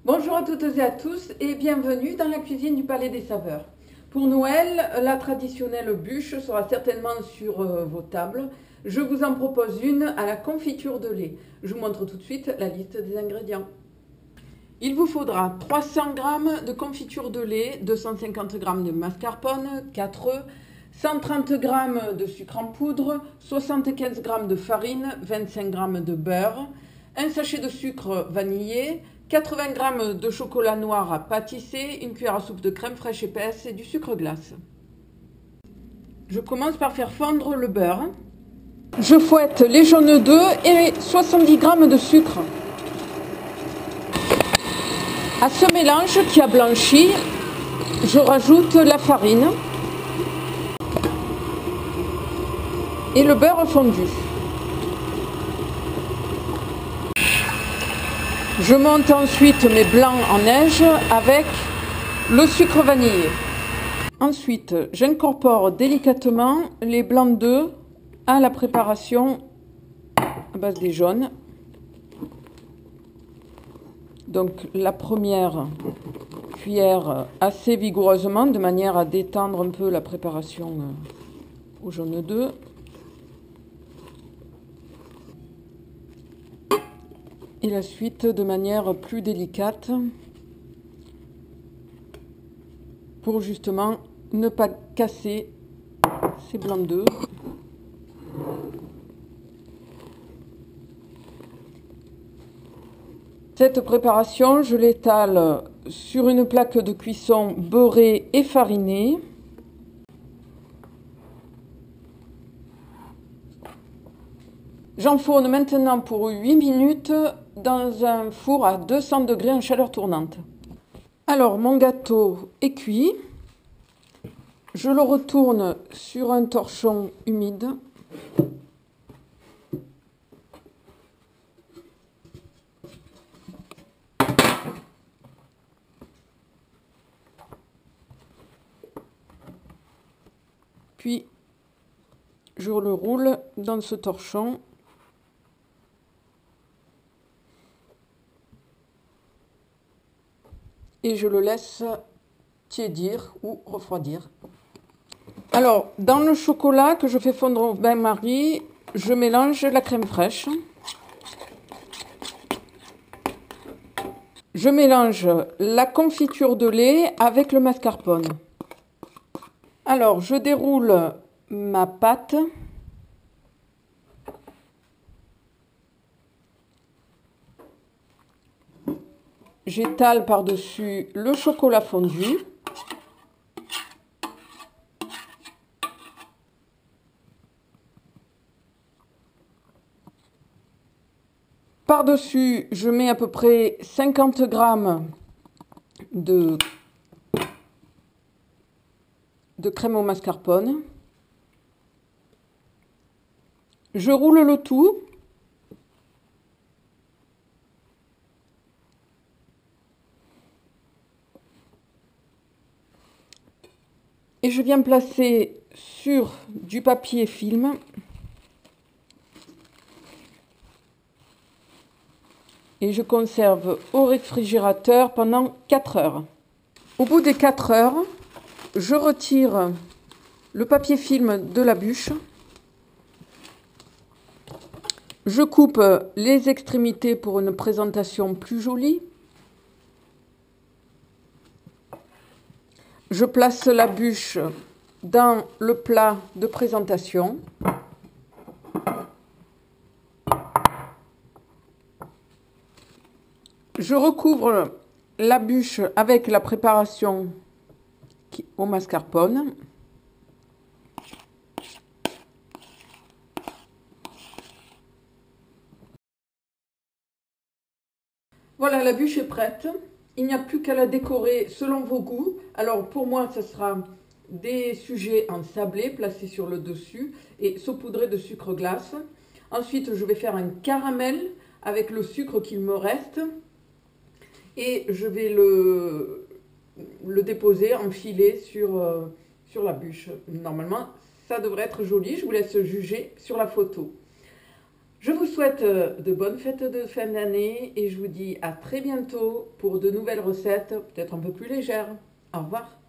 Bonjour à toutes et à tous et bienvenue dans la cuisine du Palais des Saveurs. Pour Noël, la traditionnelle bûche sera certainement sur vos tables. Je vous en propose une à la confiture de lait. Je vous montre tout de suite la liste des ingrédients. Il vous faudra 300 g de confiture de lait, 250 g de mascarpone, 4 œufs, 130 g de sucre en poudre, 75 g de farine, 25 g de beurre, un sachet de sucre vanillé, 80 g de chocolat noir à pâtisser, une cuillère à soupe de crème fraîche épaisse et du sucre glace. Je commence par faire fondre le beurre. Je fouette les jaunes d'œufs et 70 g de sucre. À ce mélange qui a blanchi, je rajoute la farine et le beurre fondu. Je monte ensuite mes blancs en neige avec le sucre vanillé. Ensuite, j'incorpore délicatement les blancs d'œufs à la préparation à base des jaunes. Donc la première cuillère assez vigoureusement de manière à détendre un peu la préparation au jaune d'œuf. Et la suite de manière plus délicate pour justement ne pas casser ces blancs d'œufs. Cette préparation, je l'étale sur une plaque de cuisson beurrée et farinée. J'enfourne maintenant pour 8 minutes dans un four à 200 degrés en chaleur tournante. Alors, mon gâteau est cuit. Je le retourne sur un torchon humide. Puis, je le roule dans ce torchon. Et je le laisse tiédir ou refroidir. Alors, dans le chocolat que je fais fondre au bain-marie, je mélange la crème fraîche. Je mélange la confiture de lait avec le mascarpone. Alors, je déroule ma pâte. J'étale par-dessus le chocolat fondu. Par-dessus, je mets à peu près 50 g de crème au mascarpone. Je roule le tout. Et je viens placer sur du papier film et je conserve au réfrigérateur pendant 4 heures. Au bout des 4 heures, je retire le papier film de la bûche. Je coupe les extrémités pour une présentation plus jolie. Je place la bûche dans le plat de présentation. Je recouvre la bûche avec la préparation au mascarpone. Voilà, la bûche est prête. Il n'y a plus qu'à la décorer selon vos goûts. Alors pour moi, ce sera des sujets en sablé placés sur le dessus et saupoudrés de sucre glace. Ensuite, je vais faire un caramel avec le sucre qu'il me reste. Et je vais le déposer, enfiler sur la bûche. Normalement, ça devrait être joli. Je vous laisse juger sur la photo. Je vous souhaite de bonnes fêtes de fin d'année et je vous dis à très bientôt pour de nouvelles recettes, peut-être un peu plus légères. Au revoir.